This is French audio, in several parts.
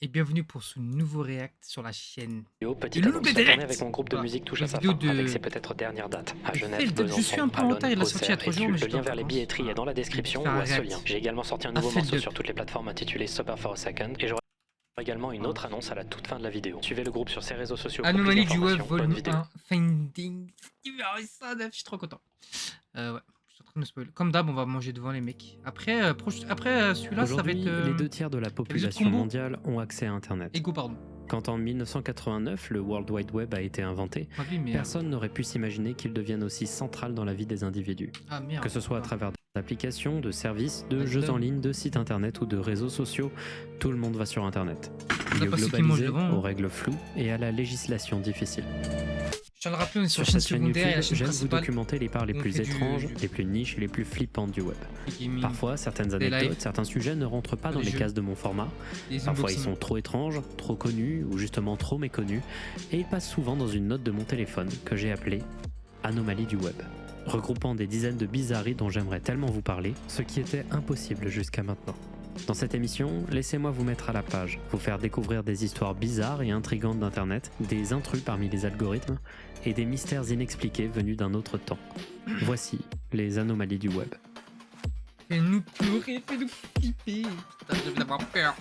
et bienvenue pour ce nouveau react sur la chaîne Petite de annonce, Loulou la tournée Direct. avec mon groupe de musique touche à sa Vidéo fin, avec de ses peut-être dernières dates. À Genève, Felden. Je suis un Besançon, peu en retard, Ballon, il a sorti il y a Auxerre 3 et jours, mais Tulle. Le j'étais en lien vers les vacances. billetteries est dans la description ou Faire un à ce react lien. J'ai également sorti un à nouveau morceau Felden. sur toutes les plateformes intitulé Sober for a Second et j'aurai également une autre annonce à la toute fin de la vidéo. Suivez le groupe sur ses réseaux sociaux pour plus Anomalie du web, d'informations. Bonne volume vidéo. 1, Finding. Je suis trop content. Ouais, je suis en train de me spoiler. Comme d'hab, on va manger devant les mecs. Après, celui-là, ça va être. Les 2 tiers de la population mondiale ont accès à Internet. Ego, pardon. Quand en 1989, le World Wide Web a été inventé, personne n'aurait pu s'imaginer qu'il devienne aussi central dans la vie des individus. Ah merde. Que ce soit à travers d'applications, de services, de jeux en ligne, de sites internet ou de réseaux sociaux, tout le monde va sur Internet. Lieu globalisé, aux règles floues et à la législation difficile. Je tiens à le rappeler, on est sur cette chaîne chaîne secondaire et la YouTube, chaîne j'aime vous principale. documenter les parts les plus étranges, les plus niches et les plus flippantes du web. Parfois, certaines anecdotes, certains sujets ne rentrent pas dans les cases de mon format. Parfois, ils sont trop étranges, trop connus ou justement trop méconnus et ils passent souvent dans une note de mon téléphone que j'ai appelée Anomalie du web, regroupant des dizaines de bizarreries dont j'aimerais tellement vous parler, ce qui était impossible jusqu'à maintenant. Dans cette émission, laissez-moi vous mettre à la page, vous faire découvrir des histoires bizarres et intrigantes d'Internet, des intrus parmi les algorithmes et des mystères inexpliqués venus d'un autre temps. Voici les anomalies du web. Fais-nous pleurer, fais-nous flipper. Putain, j'ai envie d'avoir peur.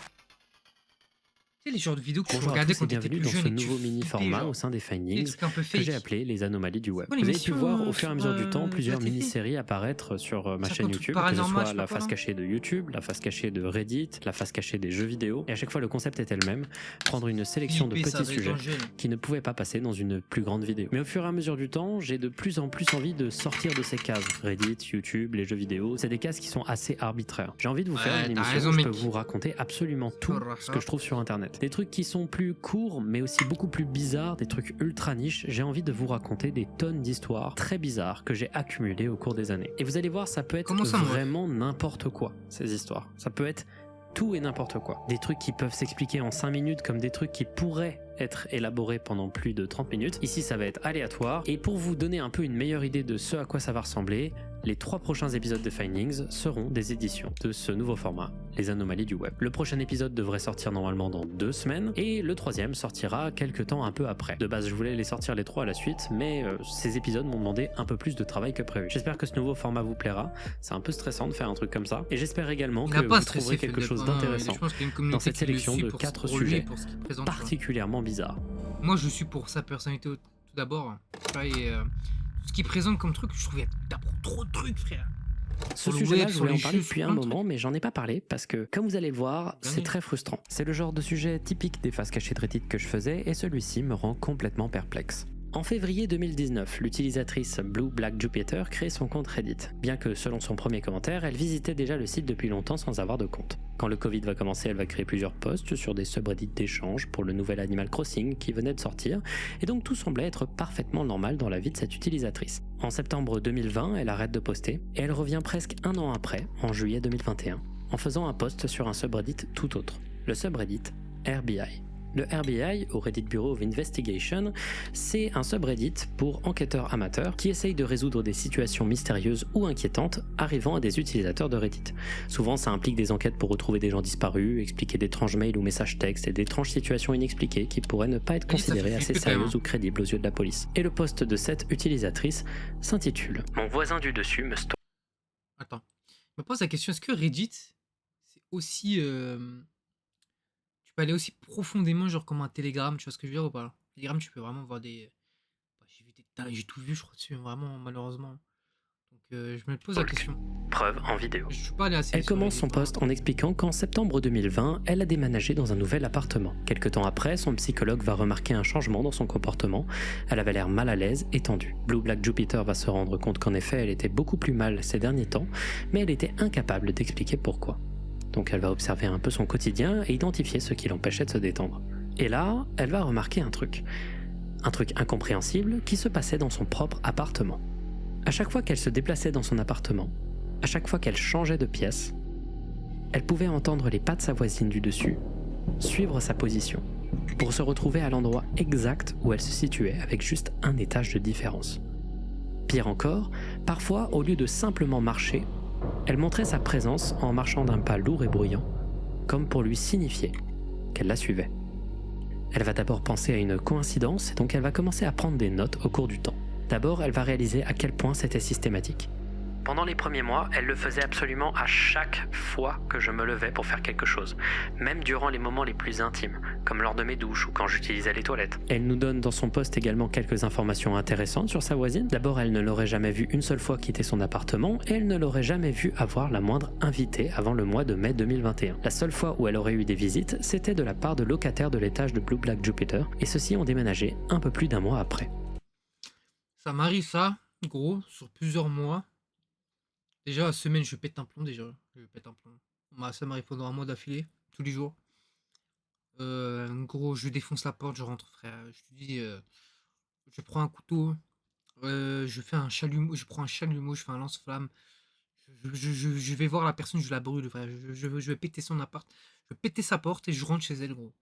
Tu sais, les genres de vidéos que tu regardais quand tu étais plus jeune dans ce nouveau mini-format au sein des Findings que j'ai appelé les anomalies du web. Vous avez pu voir au fur et à mesure du temps plusieurs mini-séries apparaître sur ma chaîne YouTube, que ce soit la face cachée de YouTube, la face cachée de Reddit, la face cachée des jeux vidéo, et à chaque fois le concept était le même, prendre une sélection de petits sujets qui ne pouvaient pas passer dans une plus grande vidéo. Mais au fur et à mesure du temps, j'ai de plus en plus envie de sortir de ces cases. Reddit, YouTube, les jeux vidéo, c'est des cases qui sont assez arbitraires. J'ai envie de vous faire une émission où je peux vous raconter absolument tout ce que je trouve sur Internet. Des trucs qui sont plus courts mais aussi beaucoup plus bizarres, des trucs ultra niches. J'ai envie de vous raconter des tonnes d'histoires très bizarres que j'ai accumulées au cours des années. Et vous allez voir, ça peut être vraiment n'importe quoi, ces histoires. Ça peut être tout et n'importe quoi. Des trucs qui peuvent s'expliquer en 5 minutes comme des trucs qui pourraient être élaborés pendant plus de 30 minutes. Ici, ça va être aléatoire. Et pour vous donner un peu une meilleure idée de ce à quoi ça va ressembler, les 3 prochains épisodes de Findings seront des éditions de ce nouveau format, les anomalies du web. Le prochain épisode devrait sortir normalement dans 2 semaines et le 3e sortira quelques temps un peu après. De base, je voulais les sortir les 3 à la suite, mais ces épisodes m'ont demandé un peu plus de travail que prévu. J'espère que ce nouveau format vous plaira. C'est un peu stressant de faire un truc comme ça et j'espère également que vous trouverez quelque chose d'intéressant dans cette sélection de 4 sujets particulièrement bizarres. Moi, je suis pour sa personnalité tout d'abord. Et ce qu'il présente comme truc, je trouvais trop de trucs, frère. Ce sujet-là, je voulais en parler depuis un moment, mais j'en ai pas parlé parce que, comme vous allez le voir, c'est très frustrant. C'est le genre de sujet typique des faces cachées de Reddit que je faisais et celui-ci me rend complètement perplexe. En février 2019, l'utilisatrice Blue Black Jupiter crée son compte Reddit, bien que selon son premier commentaire, elle visitait déjà le site depuis longtemps sans avoir de compte. Quand le Covid va commencer, elle va créer plusieurs posts sur des subreddits d'échange pour le nouvel Animal Crossing qui venait de sortir, et donc tout semblait être parfaitement normal dans la vie de cette utilisatrice. En septembre 2020, elle arrête de poster, et elle revient presque un an après, en juillet 2021, en faisant un post sur un subreddit tout autre, le subreddit RBI. Le RBI, au Reddit Bureau of Investigation, c'est un subreddit pour enquêteurs amateurs qui essayent de résoudre des situations mystérieuses ou inquiétantes arrivant à des utilisateurs de Reddit. Souvent, ça implique des enquêtes pour retrouver des gens disparus, expliquer d'étranges mails ou messages textes et d'étranges situations inexpliquées qui pourraient ne pas être considérées assez sérieuses ou crédibles aux yeux de la police. Et le post de cette utilisatrice s'intitule « Mon voisin du dessus me stalk ». Attends, je me pose la question, est-ce que Reddit, c'est aussi... Tu peux aller aussi profondément, genre comme un Telegram, tu vois ce que je veux dire ou pas? Telegram, tu peux vraiment voir des... J'ai tout vu, je crois, dessus, vraiment, malheureusement. Donc, je me pose la question. Preuve en vidéo. Je suis pas allé assez Elle commence son post en expliquant qu'en septembre 2020, elle a déménagé dans un nouvel appartement. Quelque temps après, son psychologue va remarquer un changement dans son comportement. Elle avait l'air mal à l'aise et tendue. Blue Black Jupiter va se rendre compte qu'en effet, elle était beaucoup plus mal ces derniers temps, mais elle était incapable d'expliquer pourquoi. Donc elle va observer un peu son quotidien et identifier ce qui l'empêchait de se détendre. Et là, elle va remarquer un truc incompréhensible qui se passait dans son propre appartement. À chaque fois qu'elle se déplaçait dans son appartement, à chaque fois qu'elle changeait de pièce, elle pouvait entendre les pas de sa voisine du dessus, suivre sa position, pour se retrouver à l'endroit exact où elle se situait avec juste un étage de différence. Pire encore, parfois, au lieu de simplement marcher, elle montrait sa présence en marchant d'un pas lourd et bruyant, comme pour lui signifier qu'elle la suivait. Elle va d'abord penser à une coïncidence et donc elle va commencer à prendre des notes au cours du temps. D'abord, elle va réaliser à quel point c'était systématique. Pendant les premiers mois, elle le faisait absolument à chaque fois que je me levais pour faire quelque chose, même durant les moments les plus intimes, comme lors de mes douches ou quand j'utilisais les toilettes. Elle nous donne dans son post également quelques informations intéressantes sur sa voisine. D'abord, elle ne l'aurait jamais vue une seule fois quitter son appartement et elle ne l'aurait jamais vue avoir la moindre invitée avant le mois de mai 2021. La seule fois où elle aurait eu des visites, c'était de la part de locataires de l'étage de Blue Black Jupiter et ceux-ci ont déménagé un peu plus d'un mois après. Ça m'arrive ça, gros, sur plusieurs mois. Déjà, la semaine, je pète un plomb déjà. Je pète un plomb. Ça m'arrive pendant un mois d'affilée, tous les jours. Gros, je défonce la porte, je rentre, frère. Je te dis, je prends un couteau, je fais un chalumeau, je prends un chalumeau, je fais un lance-flamme. Je vais voir la personne, je la brûle, frère. Je vais péter son appart, je vais péter sa porte et je rentre chez elle, gros.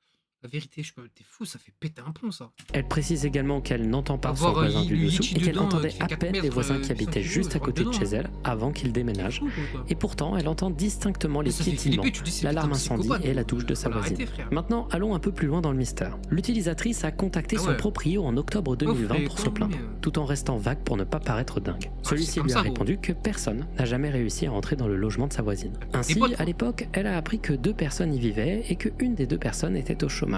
La vérité, t'es fou, ça fait péter un plomb, ça. Elle précise également qu'elle n'entend pas son voisin du dessous et qu'elle entendait à peine les voisins qui habitaient juste à côté de chez elle avant qu'ils déménagent. Et pourtant, elle entend distinctement les piétinements, l'alarme incendie et la douche de sa voisine. Maintenant, allons un peu plus loin dans le mystère. L'utilisatrice a contacté son proprio en octobre 2020 pour se plaindre, tout en restant vague pour ne pas paraître dingue. Celui-ci lui a répondu que personne n'a jamais réussi à entrer dans le logement de sa voisine. Ainsi, à l'époque, elle a appris que 2 personnes y vivaient et qu'une des 2 personnes était au chômage.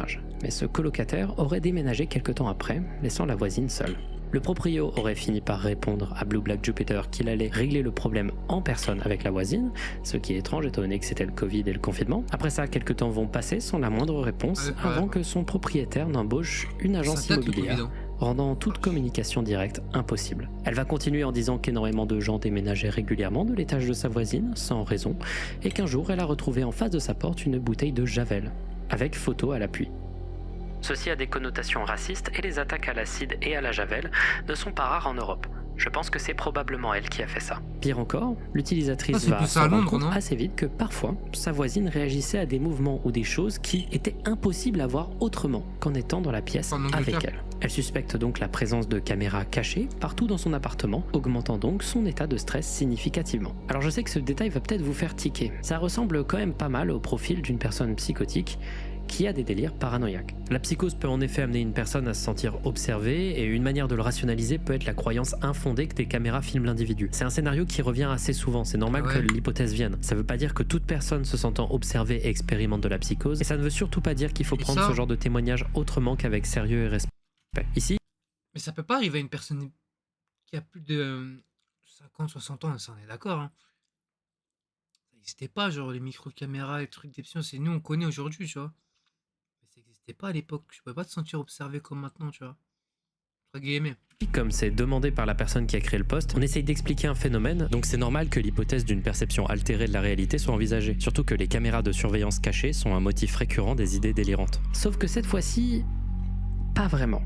Mais ce colocataire aurait déménagé quelque temps après, laissant la voisine seule. Le proprio aurait fini par répondre à Blue Black Jupiter qu'il allait régler le problème en personne avec la voisine, ce qui est étrange étant donné que c'était le Covid et le confinement. Après ça, quelques temps vont passer sans la moindre réponse avant que son propriétaire n'embauche une agence immobilière, rendant toute communication directe impossible. Elle va continuer en disant qu'énormément de gens déménageaient régulièrement de l'étage de sa voisine, sans raison, et qu'un jour elle a retrouvé en face de sa porte une bouteille de Javel, avec photo à l'appui. Ceci a des connotations racistes et les attaques à l'acide et à la javel ne sont pas rares en Europe. Je pense que c'est probablement elle qui a fait ça. Pire encore, l'utilisatrice va se rendre compte assez vite que parfois, sa voisine réagissait à des mouvements ou des choses qui étaient impossibles à voir autrement qu'en étant dans la pièce avec elle. Elle suspecte donc la présence de caméras cachées partout dans son appartement, augmentant donc son état de stress significativement. Alors je sais que ce détail va peut-être vous faire tiquer. Ça ressemble quand même pas mal au profil d'une personne psychotique qui a des délires paranoïaques. La psychose peut en effet amener une personne à se sentir observée et une manière de le rationaliser peut être la croyance infondée que des caméras filment l'individu. C'est un scénario qui revient assez souvent, c'est normal que l'hypothèse vienne. Ça veut pas dire que toute personne se sentant observée expérimente de la psychose et ça ne veut surtout pas dire qu'il faut prendre ce genre de témoignage autrement qu'avec sérieux et respect. Ici. Mais ça peut pas arriver à une personne qui a plus de 50-60 ans, ça on est d'accord, hein. Ça n'existait pas, genre les micro-caméras, les trucs d'exception, c'est nous on connaît aujourd'hui, tu vois. Ça n'existait pas à l'époque. Tu pouvais pas te sentir observé comme maintenant, tu vois. Comme c'est demandé par la personne qui a créé le post, on essaye d'expliquer un phénomène, donc c'est normal que l'hypothèse d'une perception altérée de la réalité soit envisagée. Surtout que les caméras de surveillance cachées sont un motif récurrent des idées délirantes. Sauf que cette fois-ci, pas vraiment.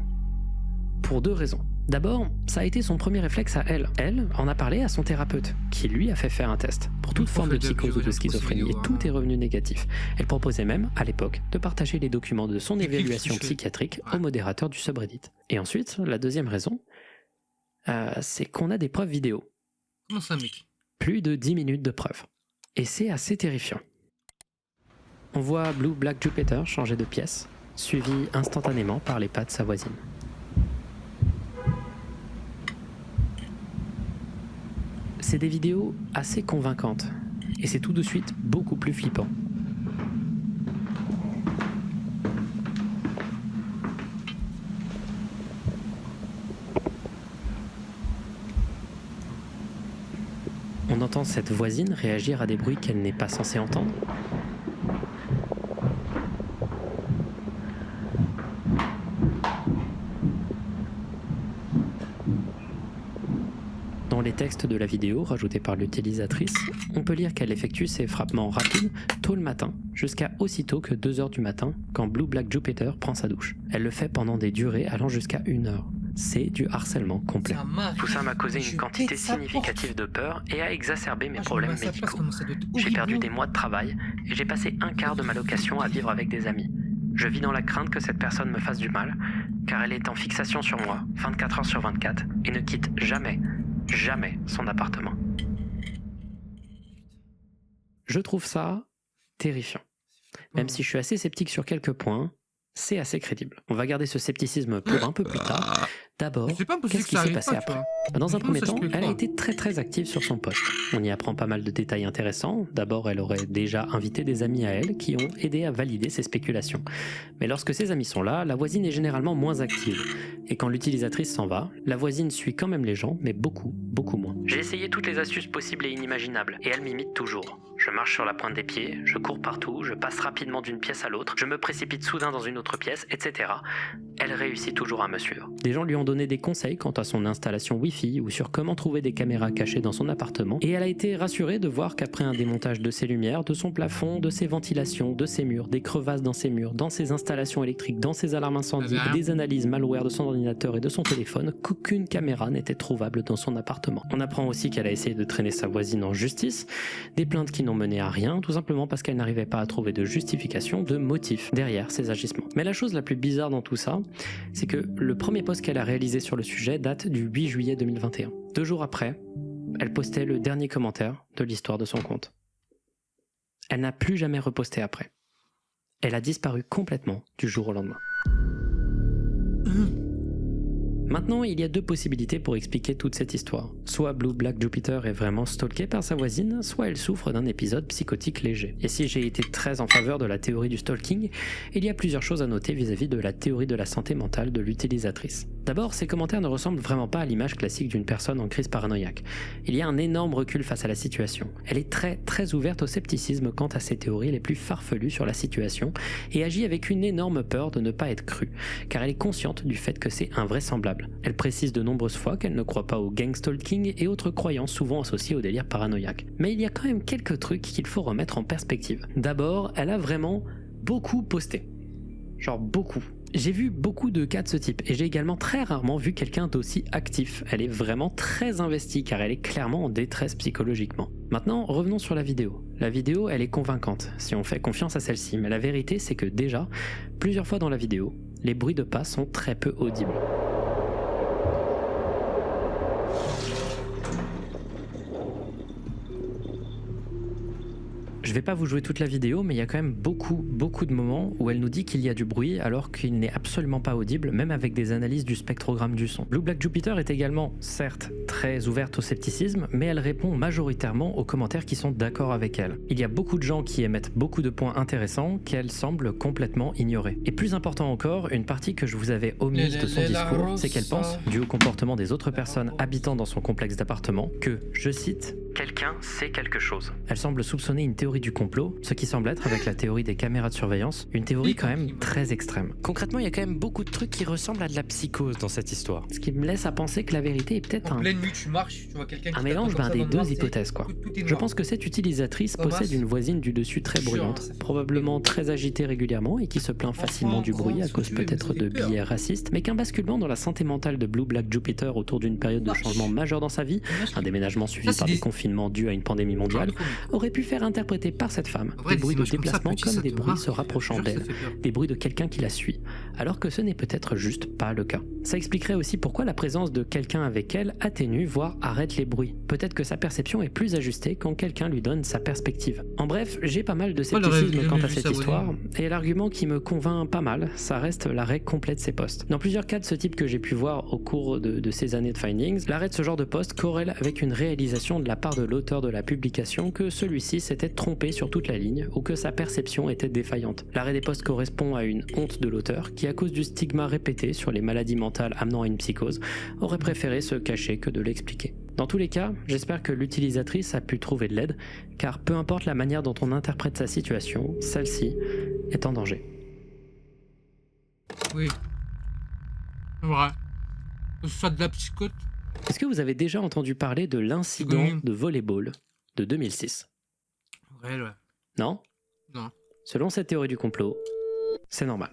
Pour 2 raisons. D'abord, ça a été son premier réflexe à elle. Elle en a parlé à son thérapeute, qui lui a fait faire un test pour toute forme de psychose ou de schizophrénie, et tout est revenu négatif. Elle proposait même, à l'époque, de partager les documents de son évaluation psychiatrique au modérateur du subreddit. Et ensuite, la deuxième raison, c'est qu'on a des preuves vidéo. Comment ça, mec ? Plus de 10 minutes de preuves. Et c'est assez terrifiant. On voit Blue Black Jupiter changer de pièce, suivi instantanément par les pas de sa voisine. C'est des vidéos assez convaincantes, et c'est tout de suite beaucoup plus flippant. On entend cette voisine réagir à des bruits qu'elle n'est pas censée entendre. Dans les textes de la vidéo rajoutés par l'utilisatrice, on peut lire qu'elle effectue ses frappements rapides tôt le matin, jusqu'à aussitôt que 2h du matin, quand Blue Black Jupiter prend sa douche. Elle le fait pendant des durées allant jusqu'à 1 heure. C'est du harcèlement complet. Tout ça m'a causé une quantité significative de peur et a exacerbé mes problèmes médicaux. J'ai perdu des mois de travail et j'ai passé un quart de ma location à vivre avec des amis. Je vis dans la crainte que cette personne me fasse du mal, car elle est en fixation sur moi, 24 heures sur 24, et ne quitte jamais son appartement. Je trouve ça terrifiant. Même si je suis assez sceptique sur quelques points, c'est assez crédible. On va garder ce scepticisme pour un peu plus tard. D'abord, qu'est-ce qui s'est passé après ? Dans un premier temps, elle a été très active sur son poste. On y apprend pas mal de détails intéressants. D'abord, elle aurait déjà invité des amis à elle qui ont aidé à valider ses spéculations. Mais lorsque ces amis sont là, la voisine est généralement moins active. Et quand l'utilisatrice s'en va, la voisine suit quand même les gens, mais beaucoup moins. J'ai essayé toutes les astuces possibles et inimaginables, et elle m'imite toujours. Je marche sur la pointe des pieds, je cours partout, je passe rapidement d'une pièce à l'autre, je me précipite soudain dans une autre pièce, etc. Elle réussit toujours à me suivre. Des gens lui ont donné des conseils quant à son installation Wi-Fi ou sur comment trouver des caméras cachées dans son appartement, et elle a été rassurée de voir qu'après un démontage de ses lumières, de son plafond, de ses ventilations, de ses murs, des crevasses dans ses murs, dans ses installations électriques, dans ses alarmes incendies, des analyses malware de son ordinateur et de son téléphone, qu'aucune caméra n'était trouvable dans son appartement. On apprend aussi qu'elle a essayé de traîner sa voisine en justice, des plaintes qui n'ont mené à rien, tout simplement parce qu'elle n'arrivait pas à trouver de justification, de motif derrière ses agissements. Mais la chose la plus bizarre dans tout ça, c'est que le premier post qu'elle a réalisé sur le sujet date du 8 juillet 2021. 2 jours après, elle postait le dernier commentaire de l'histoire de son compte. Elle n'a plus jamais reposté après. Elle a disparu complètement du jour au lendemain. Maintenant, il y a 2 possibilités pour expliquer toute cette histoire. Soit Blue Black Jupiter est vraiment stalké par sa voisine, soit elle souffre d'un épisode psychotique léger. Et si j'ai été très en faveur de la théorie du stalking, il y a plusieurs choses à noter vis-à-vis de la théorie de la santé mentale de l'utilisatrice. D'abord, ces commentaires ne ressemblent vraiment pas à l'image classique d'une personne en crise paranoïaque. Il y a un énorme recul face à la situation. Elle est très ouverte au scepticisme quant à ses théories les plus farfelues sur la situation et agit avec une énorme peur de ne pas être crue, car elle est consciente du fait que c'est invraisemblable. Elle précise de nombreuses fois qu'elle ne croit pas au gang stalking et autres croyances souvent associées au délire paranoïaque. Mais il y a quand même quelques trucs qu'il faut remettre en perspective. D'abord, elle a vraiment beaucoup posté. Genre beaucoup. J'ai vu beaucoup de cas de ce type et j'ai également très rarement vu quelqu'un d'aussi actif. Elle est vraiment très investie car elle est clairement en détresse psychologiquement. Maintenant, revenons sur la vidéo. La vidéo, elle est convaincante si on fait confiance à celle-ci, mais la vérité c'est que déjà, plusieurs fois dans la vidéo, les bruits de pas sont très peu audibles. Je vais pas vous jouer toute la vidéo, mais il y a quand même beaucoup de moments où elle nous dit qu'il y a du bruit alors qu'il n'est absolument pas audible, même avec des analyses du spectrogramme du son. Blue Black Jupiter est également, certes, très ouverte au scepticisme, mais elle répond majoritairement aux commentaires qui sont d'accord avec elle. Il y a beaucoup de gens qui émettent beaucoup de points intéressants qu'elle semble complètement ignorer. Et plus important encore, une partie que je vous avais omise de son discours, c'est qu'elle pense, dû au comportement des autres personnes habitant dans son complexe d'appartements, que, je cite, « quelqu'un sait quelque chose ». Elle semble soupçonner une théorie du complot, ce qui semble être, avec la théorie des caméras de surveillance, une théorie quand même très extrême. Concrètement, il y a quand même beaucoup de trucs qui ressemblent à de la psychose dans cette histoire. Ce qui me laisse à penser que la vérité est peut-être un mélange des 2 hypothèses, quoi. Je pense que cette utilisatrice possède une voisine du dessus très bruyante, probablement très agitée régulièrement et qui se plaint facilement du bruit à cause peut-être de billets racistes, mais qu'un basculement dans la santé mentale de Blue Black Jupiter autour d'une période de changement majeur dans sa vie, un déménagement suivi par des confinements dus à une pandémie mondiale, aurait pu faire interpréter par cette femme des bruits de déplacement comme des bruits se rapprochant d'elle, des bruits de quelqu'un qui la suit, alors que ce n'est peut-être juste pas le cas. Ça expliquerait aussi pourquoi la présence de quelqu'un avec elle atténue, voire arrête les bruits. Peut-être que sa perception est plus ajustée quand quelqu'un lui donne sa perspective. En bref, j'ai pas mal de scepticisme quant à cette histoire, et l'argument qui me convainc pas mal, ça reste l'arrêt complet de ces posts. Dans plusieurs cas de ce type que j'ai pu voir au cours de ces années de findings, l'arrêt de ce genre de post corrèle avec une réalisation de la part de l'auteur de la publication que celui-ci s'était trompé sur toute la ligne ou que sa perception était défaillante. L'arrêt des posts correspond à une honte de l'auteur qui, à cause du stigma répété sur les maladies mentales amenant à une psychose, aurait préféré se cacher que de l'expliquer. Dans tous les cas, j'espère que l'utilisatrice a pu trouver de l'aide, car peu importe la manière dont on interprète sa situation, celle-ci est en danger. Oui. Ouais. Que ce soit de la psychote. Est-ce que vous avez déjà entendu parler de l'incident de volleyball de 2006 ? Ouais. Non ? Non. Selon cette théorie du complot, c'est normal.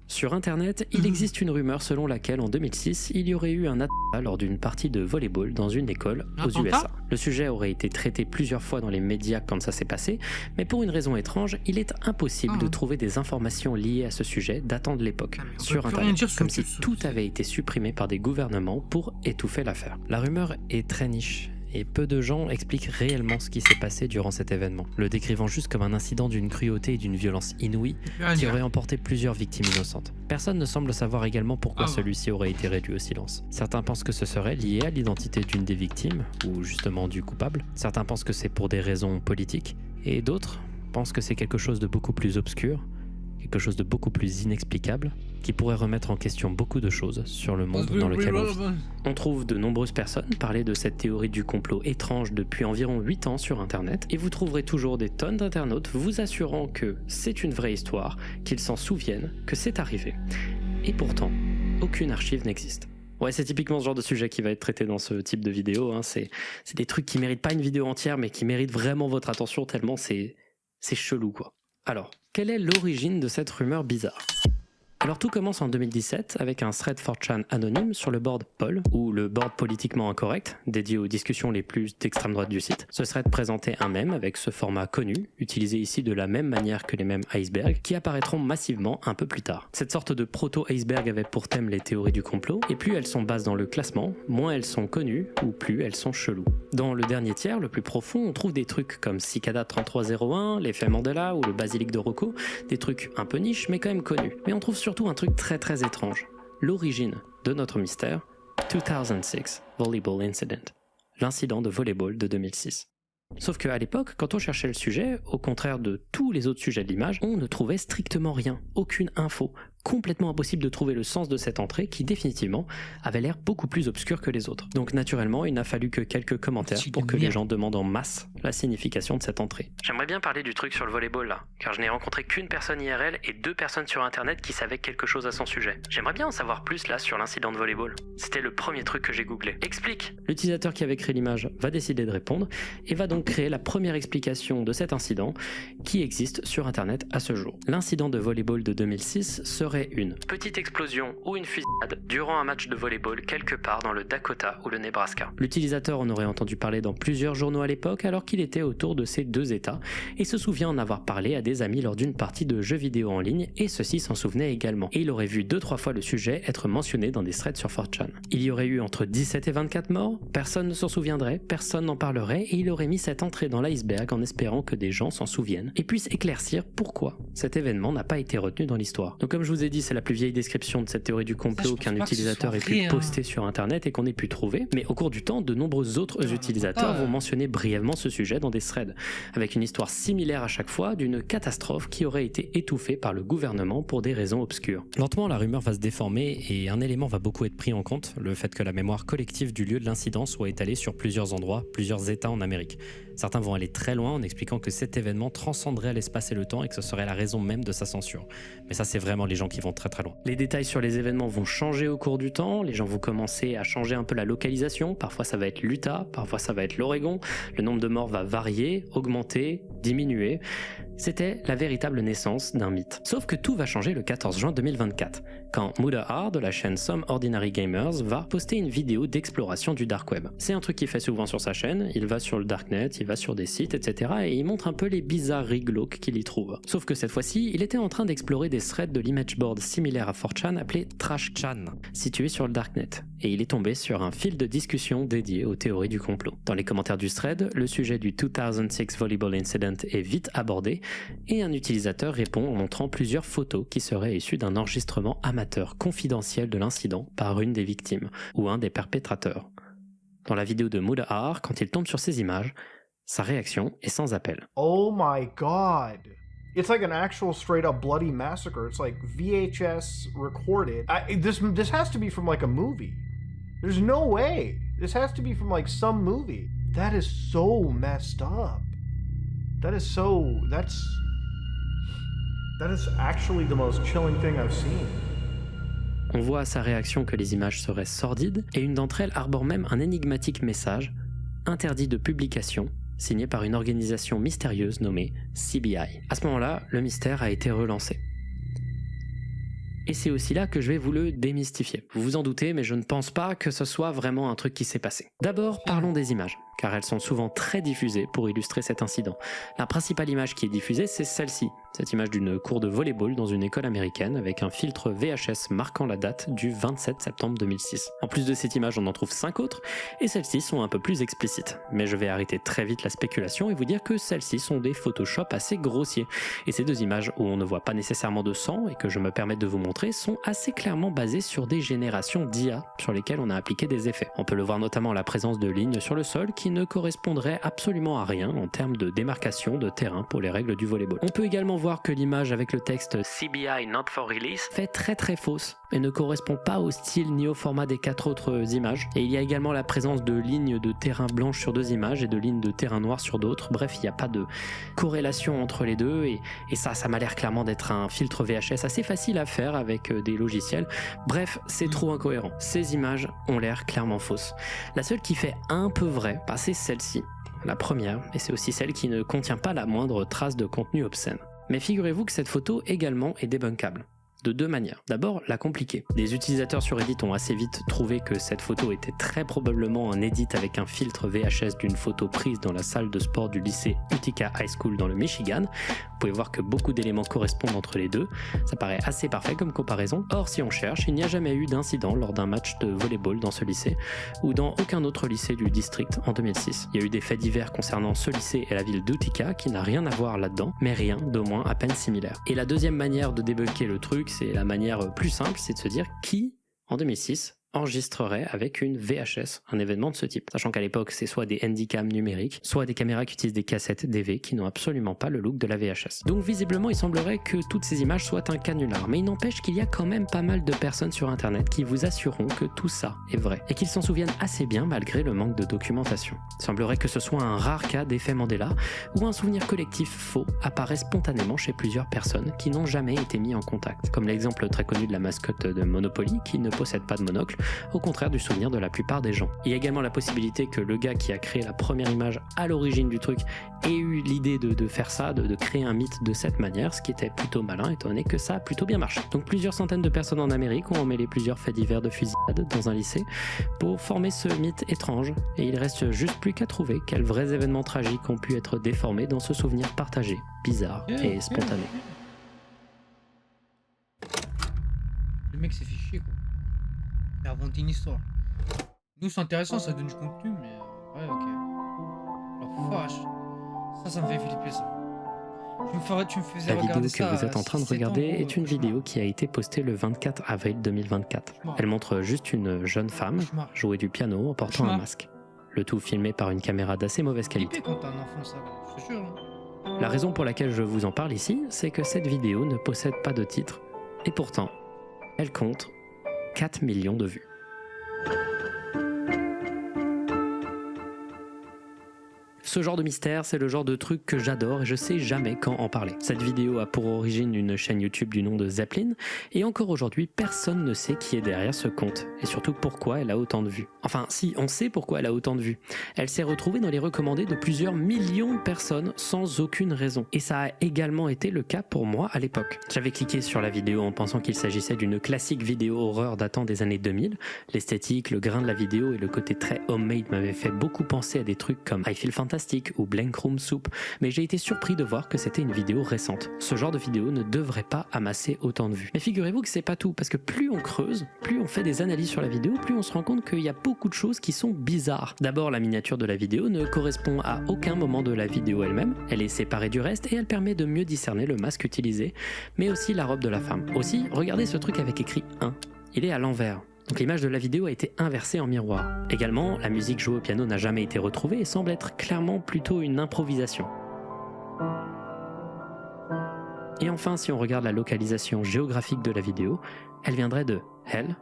Sur internet, il existe une rumeur selon laquelle en 2006, il y aurait eu un attentat lors d'une partie de volleyball dans une école aux USA. Le sujet aurait été traité plusieurs fois dans les médias quand ça s'est passé, mais pour une raison étrange, il est impossible de trouver des informations liées à ce sujet datant de l'époque sur internet, comme si tout avait été supprimé par des gouvernements pour étouffer l'affaire. La rumeur est très niche et peu de gens expliquent réellement ce qui s'est passé durant cet événement, le décrivant juste comme un incident d'une cruauté et d'une violence inouïe qui aurait emporté plusieurs victimes innocentes. Personne ne semble savoir également pourquoi celui-ci aurait été réduit au silence. Certains pensent que ce serait lié à l'identité d'une des victimes, ou justement du coupable. Certains pensent que c'est pour des raisons politiques, et d'autres pensent que c'est quelque chose de beaucoup plus obscur, quelque chose de beaucoup plus inexplicable, qui pourrait remettre en question beaucoup de choses sur le monde dans lequel on vit. On trouve de nombreuses personnes parler de cette théorie du complot étrange depuis environ 8 ans sur internet, et vous trouverez toujours des tonnes d'internautes vous assurant que c'est une vraie histoire, qu'ils s'en souviennent, que c'est arrivé. Et pourtant, aucune archive n'existe. Ouais, c'est typiquement ce genre de sujet qui va être traité dans ce type de vidéo, hein. C'est des trucs qui méritent pas une vidéo entière, mais qui méritent vraiment votre attention tellement c'est chelou, quoi. Alors, quelle est l'origine de cette rumeur bizarre ? Alors tout commence en 2017 avec un thread 4chan anonyme sur le board Poll, ou le board politiquement incorrect, dédié aux discussions les plus d'extrême droite du site. Ce thread présentait un mème avec ce format connu, utilisé ici de la même manière que les mèmes iceberg, qui apparaîtront massivement un peu plus tard. Cette sorte de proto-iceberg avait pour thème les théories du complot, et plus elles sont basses dans le classement, moins elles sont connues, ou plus elles sont cheloues. Dans le dernier tiers, le plus profond, on trouve des trucs comme Cicada 3301, l'effet Mandela ou le basilic de Rocco, des trucs un peu niches mais quand même connus. Mais on trouve surtout un truc très étrange, l'origine de notre mystère, 2006 Volleyball Incident, l'incident de volleyball de 2006. Sauf qu'à l'époque, quand on cherchait le sujet, au contraire de tous les autres sujets de l'image, on ne trouvait strictement rien, aucune info. Complètement impossible de trouver le sens de cette entrée qui définitivement avait l'air beaucoup plus obscure que les autres. Donc naturellement, il n'a fallu que quelques commentaires pour que les gens demandent en masse la signification de cette entrée. J'aimerais bien parler du truc sur le volleyball là, car je n'ai rencontré qu'une personne IRL et 2 personnes sur internet qui savaient quelque chose à son sujet. J'aimerais bien en savoir plus là sur l'incident de volleyball. C'était le premier truc que j'ai googlé. Explique. L'utilisateur qui avait créé l'image va décider de répondre et va donc créer la première explication de cet incident qui existe sur internet à ce jour. L'incident de volleyball de 2006 serait une petite explosion ou une fusillade durant un match de volleyball quelque part dans le Dakota ou le Nebraska. L'utilisateur en aurait entendu parler dans plusieurs journaux à l'époque alors qu'il était autour de ces 2 états et se souvient en avoir parlé à des amis lors d'une partie de jeux vidéo en ligne et ceux-ci s'en souvenaient également. Et il aurait vu 2-3 fois le sujet être mentionné dans des threads sur 4chan. Il y aurait eu entre 17 et 24 morts, personne ne s'en souviendrait, personne n'en parlerait et il aurait mis cette entrée dans l'iceberg en espérant que des gens s'en souviennent et puissent éclaircir pourquoi cet événement n'a pas été retenu dans l'histoire. Donc comme je vous ai dit, c'est la plus vieille description de cette théorie du complot qu'un utilisateur ait pu poster sur internet et qu'on ait pu trouver, mais au cours du temps, de nombreux autres utilisateurs vont mentionner brièvement ce sujet dans des threads, avec une histoire similaire à chaque fois d'une catastrophe qui aurait été étouffée par le gouvernement pour des raisons obscures. Lentement, la rumeur va se déformer et un élément va beaucoup être pris en compte, le fait que la mémoire collective du lieu de l'incident soit étalée sur plusieurs endroits, plusieurs états en Amérique. Certains vont aller très loin en expliquant que cet événement transcenderait l'espace et le temps et que ce serait la raison même de sa censure. Mais ça, c'est vraiment les gens qui vont très loin. Les détails sur les événements vont changer au cours du temps, les gens vont commencer à changer un peu la localisation, parfois ça va être l'Utah, parfois ça va être l'Oregon, le nombre de morts va varier, augmenter, diminuer. C'était la véritable naissance d'un mythe. Sauf que tout va changer le 14 juin 2024, quand Mudahar de la chaîne Some Ordinary Gamers va poster une vidéo d'exploration du dark web. C'est un truc qu'il fait souvent sur sa chaîne, il va sur le darknet, il va sur des sites, etc. et il montre un peu les bizarreries glauques qu'il y trouve. Sauf que cette fois-ci, il était en train d'explorer des threads de l'image board similaire à 4chan appelé TrashChan, situé sur le darknet, et il est tombé sur un fil de discussion dédié aux théories du complot. Dans les commentaires du thread, le sujet du 2006 Volleyball Incident est vite abordé, et un utilisateur répond en montrant plusieurs photos qui seraient issues d'un enregistrement amateur confidentiel de l'incident par une des victimes, ou un des perpétrateurs. Dans la vidéo de Mudahar, quand il tombe sur ces images, sa réaction est sans appel. Oh my god! It's like an actual straight up bloody massacre. It's like VHS recorded. This has to be from like a movie. There's no way. This has to be from like some movie. That is so messed up. That is actually the most chilling thing I've seen. On voit à sa réaction que les images seraient sordides et une d'entre elles arbore même un énigmatique message interdit de publication signé par une organisation mystérieuse nommée CBI. À ce moment-là, le mystère a été relancé. Et c'est aussi là que je vais vous le démystifier. Vous vous en doutez, mais je ne pense pas que ce soit vraiment un truc qui s'est passé. D'abord, parlons des images. car elles sont souvent très diffusées pour illustrer cet incident. La principale image qui est diffusée, c'est celle-ci, cette image d'une cour de volley-ball dans une école américaine avec un filtre VHS marquant la date du 27 septembre 2006. En plus de cette image, on en trouve 5 autres, et celles-ci sont un peu plus explicites. Mais je vais arrêter très vite la spéculation et vous dire que celles-ci sont des Photoshop assez grossiers. Et ces deux images où on ne voit pas nécessairement de sang et que je me permets de vous montrer sont assez clairement basées sur des générations d'IA sur lesquelles on a appliqué des effets. On peut le voir notamment à la présence de lignes sur le sol qui ne correspondraient absolument à rien en termes de démarcation de terrain pour les règles du volleyball. On peut également voir que l'image avec le texte CBI Not for Release fait très fausse et ne correspond pas au style ni au format des 4 autres images. Et il y a également la présence de lignes de terrain blanches sur 2 images et de lignes de terrain noir sur d'autres. Bref, il n'y a pas de corrélation entre les deux et ça m'a l'air clairement d'être un filtre VHS assez facile à faire avec des logiciels. Bref, c'est trop incohérent. Ces images ont l'air clairement fausses. La seule qui fait un peu vrai, c'est celle-ci. La première, et c'est aussi celle qui ne contient pas la moindre trace de contenu obscène. Mais figurez-vous que cette photo également est débunkable. De 2 manières. D'abord, la compliquée. Des utilisateurs sur Reddit ont assez vite trouvé que cette photo était très probablement un edit avec un filtre VHS d'une photo prise dans la salle de sport du lycée Utica High School dans le Michigan. Vous pouvez voir que beaucoup d'éléments correspondent entre les deux. Ça paraît assez parfait comme comparaison. Or, si on cherche, il n'y a jamais eu d'incident lors d'un match de volleyball dans ce lycée ou dans aucun autre lycée du district en 2006. Il y a eu des faits divers concernant ce lycée et la ville d'Utica qui n'a rien à voir là-dedans, mais rien d'au moins à peine similaire. Et la deuxième manière de débunker le truc, c'est la manière plus simple, c'est de se dire qui, en 2006, enregistrerait avec une VHS un événement de ce type. Sachant qu'à l'époque, c'est soit des handycams numériques, soit des caméras qui utilisent des cassettes DV qui n'ont absolument pas le look de la VHS. Donc visiblement, il semblerait que toutes ces images soient un canular. Mais il n'empêche qu'il y a quand même pas mal de personnes sur internet qui vous assureront que tout ça est vrai. Et qu'ils s'en souviennent assez bien malgré le manque de documentation. Il semblerait que ce soit un rare cas d'effet Mandela, où un souvenir collectif faux apparaît spontanément chez plusieurs personnes qui n'ont jamais été mis en contact. Comme l'exemple très connu de la mascotte de Monopoly qui ne possède pas de monocle, au contraire du souvenir de la plupart des gens. Il y a également la possibilité que le gars qui a créé la première image à l'origine du truc ait eu l'idée de faire ça, de créer un mythe de cette manière, ce qui était plutôt malin étant donné que ça a plutôt bien marché. Donc plusieurs centaines de personnes en Amérique ont emmêlé plusieurs faits divers de fusillade dans un lycée pour former ce mythe étrange et il reste juste plus qu'à trouver quels vrais événements tragiques ont pu être déformés dans ce souvenir partagé, bizarre et spontané. Le mec s'est fait chier quoi. Il a inventé une histoire. Nous c'est intéressant, ça donne du contenu, mais ouais ok. Alors vache, ça me fait flipper ça. Tu me faisais regarder ça. La vidéo que vous êtes en train de regarder est une vidéo qui a été postée le 24 avril 2024. Elle montre juste une jeune femme jouer du piano en portant un masque. Le tout filmé par une caméra d'assez mauvaise qualité. Quand t'as un enfant, ça, c'est sûr. La raison pour laquelle je vous en parle ici, c'est que cette vidéo ne possède pas de titre. Et pourtant, elle compte 4 millions de vues. Ce genre de mystère, c'est le genre de truc que j'adore et je sais jamais quand en parler. Cette vidéo a pour origine une chaîne YouTube du nom de Zeppelin et encore aujourd'hui, personne ne sait qui est derrière ce compte et surtout pourquoi elle a autant de vues. Enfin, si, on sait pourquoi elle a autant de vues. Elle s'est retrouvée dans les recommandés de plusieurs millions de personnes sans aucune raison. Et ça a également été le cas pour moi à l'époque. J'avais cliqué sur la vidéo en pensant qu'il s'agissait d'une classique vidéo horreur datant des années 2000. L'esthétique, le grain de la vidéo et le côté très homemade m'avaient fait beaucoup penser à des trucs comme I Feel Fantastic ou Blank Room Soup, mais j'ai été surpris de voir que c'était une vidéo récente. Ce genre de vidéo ne devrait pas amasser autant de vues. Mais figurez-vous que c'est pas tout, parce que plus on creuse, plus on fait des analyses sur la vidéo, plus on se rend compte qu'il y a beaucoup de choses qui sont bizarres. D'abord, la miniature de la vidéo ne correspond à aucun moment de la vidéo elle-même, elle est séparée du reste et elle permet de mieux discerner le masque utilisé, mais aussi la robe de la femme. Aussi, regardez ce truc avec écrit 1. Il est à l'envers. Donc l'image de la vidéo a été inversée en miroir. Également, la musique jouée au piano n'a jamais été retrouvée et semble être clairement plutôt une improvisation. Et enfin, si on regarde la localisation géographique de la vidéo, elle viendrait de Hell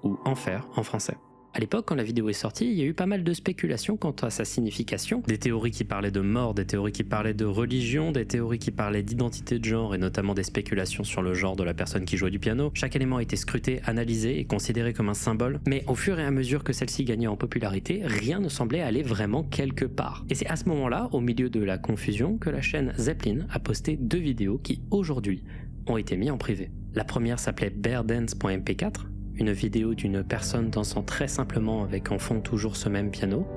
ou Enfer en français. À l'époque, quand la vidéo est sortie, il y a eu pas mal de spéculations quant à sa signification. Des théories qui parlaient de mort, des théories qui parlaient de religion, des théories qui parlaient d'identité de genre et notamment des spéculations sur le genre de la personne qui jouait du piano. Chaque élément a été scruté, analysé et considéré comme un symbole. Mais au fur et à mesure que celle-ci gagnait en popularité, rien ne semblait aller vraiment quelque part. Et c'est à ce moment-là, au milieu de la confusion, que la chaîne Zeppelin a posté 2 vidéos qui, aujourd'hui, ont été mises en privé. La première s'appelait beardance.mp4, une vidéo d'une personne dansant très simplement avec en fond toujours ce même piano.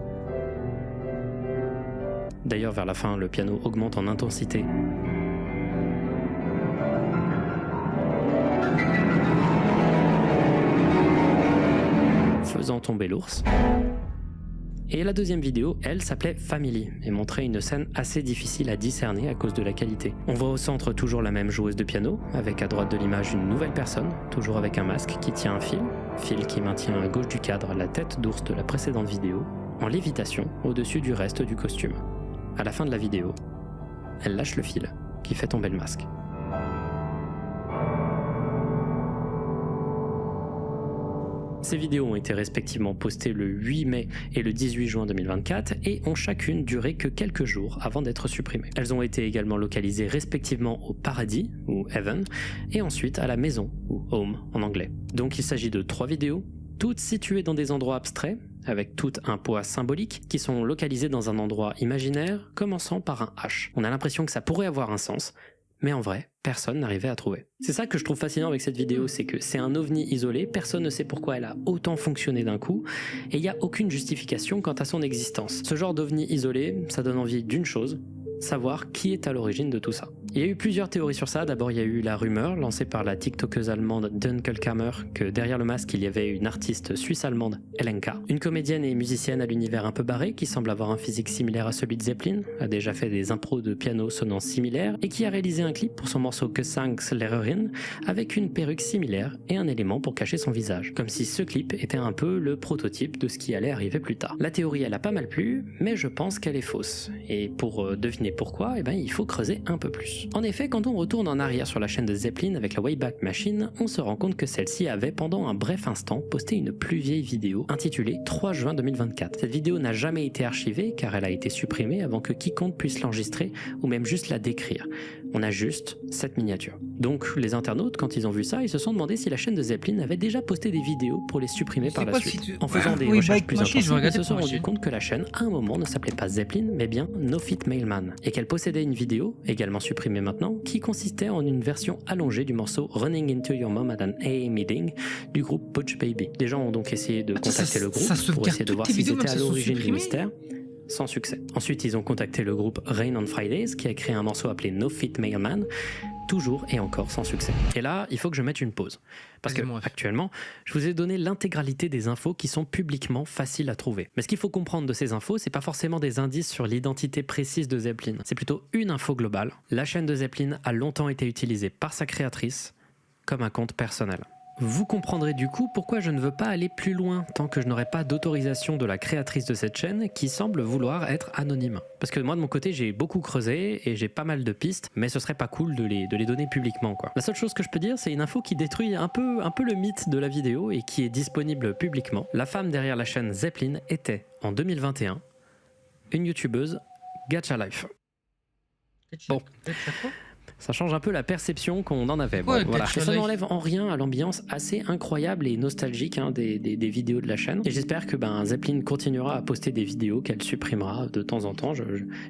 D'ailleurs, vers la fin, le piano augmente en intensité. Faisant tomber l'ours. Et la deuxième vidéo, elle, s'appelait Family et montrait une scène assez difficile à discerner à cause de la qualité. On voit au centre toujours la même joueuse de piano, avec à droite de l'image une nouvelle personne, toujours avec un masque qui tient un fil qui maintient à gauche du cadre la tête d'ours de la précédente vidéo, en lévitation au-dessus du reste du costume. À la fin de la vidéo, elle lâche le fil qui fait tomber le masque. Ces vidéos ont été respectivement postées le 8 mai et le 18 juin 2024 et ont chacune duré que quelques jours avant d'être supprimées. Elles ont été également localisées respectivement au paradis, ou heaven, et ensuite à la maison, ou home en anglais. Donc il s'agit de 3 vidéos, toutes situées dans des endroits abstraits, avec tout un poids symbolique, qui sont localisées dans un endroit imaginaire, commençant par un H. On a l'impression que ça pourrait avoir un sens, mais en vrai, personne n'arrivait à trouver. C'est ça que je trouve fascinant avec cette vidéo, c'est que c'est un ovni isolé, personne ne sait pourquoi elle a autant fonctionné d'un coup, et il n'y a aucune justification quant à son existence. Ce genre d'ovni isolé, ça donne envie d'une chose, savoir qui est à l'origine de tout ça. Il y a eu plusieurs théories sur ça. D'abord, il y a eu la rumeur lancée par la tiktokeuse allemande Dunkelkammer que derrière le masque, il y avait une artiste suisse-allemande, Elenka. Une comédienne et musicienne à l'univers un peu barré qui semble avoir un physique similaire à celui de Zeppelin, a déjà fait des impros de piano sonnant similaires et qui a réalisé un clip pour son morceau Gesangslehrerin avec une perruque similaire et un élément pour cacher son visage. Comme si ce clip était un peu le prototype de ce qui allait arriver plus tard. La théorie, elle a pas mal plu, mais je pense qu'elle est fausse. Et pour deviner pourquoi, il faut creuser un peu plus. En effet, quand on retourne en arrière sur la chaîne de Zeppelin avec la Wayback Machine, on se rend compte que celle-ci avait pendant un bref instant posté une plus vieille vidéo intitulée 3 juin 2024. Cette vidéo n'a jamais été archivée car elle a été supprimée avant que quiconque puisse l'enregistrer ou même juste la décrire. On a juste cette miniature. Donc les internautes, quand ils ont vu ça, ils se sont demandé si la chaîne de Zeppelin avait déjà posté des vidéos pour les supprimer par la suite. En faisant des recherches plus intensives, ils se sont rendus compte que la chaîne, à un moment, ne s'appelait pas Zeppelin, mais bien No Fit Mailman, et qu'elle possédait une vidéo, également supprimée maintenant, qui consistait en une version allongée du morceau Running Into Your Mom at an AA Meeting du groupe Butch Baby. Des gens ont donc essayé de contacter le groupe pour essayer de voir s'ils étaient à l'origine du mystère. Sans succès. Ensuite, ils ont contacté le groupe Rain on Fridays qui a créé un morceau appelé No Fit Mailman, toujours et encore sans succès. Et là, il faut que je mette une pause. Parce que actuellement, je vous ai donné l'intégralité des infos qui sont publiquement faciles à trouver. Mais ce qu'il faut comprendre de ces infos, c'est pas forcément des indices sur l'identité précise de Zeppelin. C'est plutôt une info globale. La chaîne de Zeppelin a longtemps été utilisée par sa créatrice comme un compte personnel. Vous comprendrez du coup pourquoi je ne veux pas aller plus loin tant que je n'aurai pas d'autorisation de la créatrice de cette chaîne qui semble vouloir être anonyme. Parce que moi de mon côté j'ai beaucoup creusé et j'ai pas mal de pistes, mais ce serait pas cool de les donner publiquement quoi. La seule chose que je peux dire, c'est une info qui détruit un peu le mythe de la vidéo et qui est disponible publiquement. La femme derrière la chaîne Zeppelin était, en 2021, une youtubeuse Gacha Life. Bon. Ça change un peu la perception qu'on en avait. Bon, voilà. Et ça n'enlève en rien à l'ambiance assez incroyable et nostalgique des vidéos de la chaîne. Et j'espère que Zeppelin continuera à poster des vidéos qu'elle supprimera de temps en temps.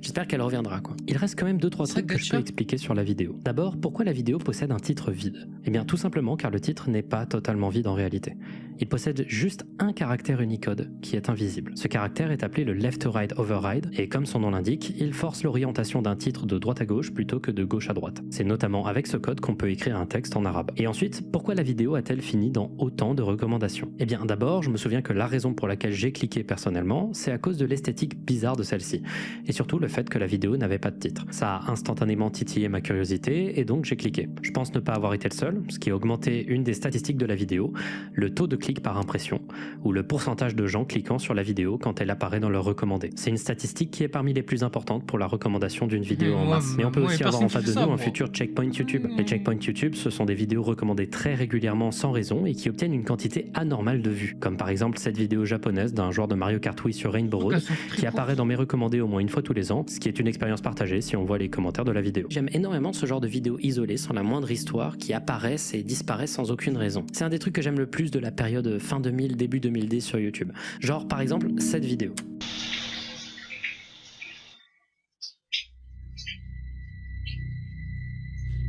J'espère qu'elle reviendra, quoi. Il reste quand même 2-3 trucs que je peux expliquer sur la vidéo. D'abord, pourquoi la vidéo possède un titre vide ? Eh bien, tout simplement car le titre n'est pas totalement vide en réalité. Il possède juste un caractère Unicode qui est invisible. Ce caractère est appelé le left-to-right override et comme son nom l'indique, il force l'orientation d'un titre de droite à gauche plutôt que de gauche à droite. C'est notamment avec ce code qu'on peut écrire un texte en arabe. Et ensuite, pourquoi la vidéo a-t-elle fini dans autant de recommandations ? Eh bien, d'abord, je me souviens que la raison pour laquelle j'ai cliqué personnellement, c'est à cause de l'esthétique bizarre de celle-ci. Et surtout le fait que la vidéo n'avait pas de titre. Ça a instantanément titillé ma curiosité et donc j'ai cliqué. Je pense ne pas avoir été le seul, ce qui a augmenté une des statistiques de la vidéo, le taux de clic par impression, ou le pourcentage de gens cliquant sur la vidéo quand elle apparaît dans leurs recommandés. C'est une statistique qui est parmi les plus importantes pour la recommandation d'une vidéo en masse. Mais on peut aussi avoir en face de nous un futur checkpoint YouTube. Les checkpoints YouTube, ce sont des vidéos recommandées très régulièrement sans raison et qui obtiennent une quantité anormale de vues. Comme par exemple cette vidéo japonaise d'un joueur de Mario Kart Wii sur Rainbow Road qui apparaît dans mes recommandés au moins une fois tous les ans, ce qui est une expérience partagée si on voit les commentaires de la vidéo. J'aime énormément ce genre de vidéos isolées sans la moindre histoire qui apparaissent et disparaissent sans aucune raison. C'est un des trucs que j'aime le plus de la période fin 2000, début 2010 sur YouTube. Genre par exemple cette vidéo.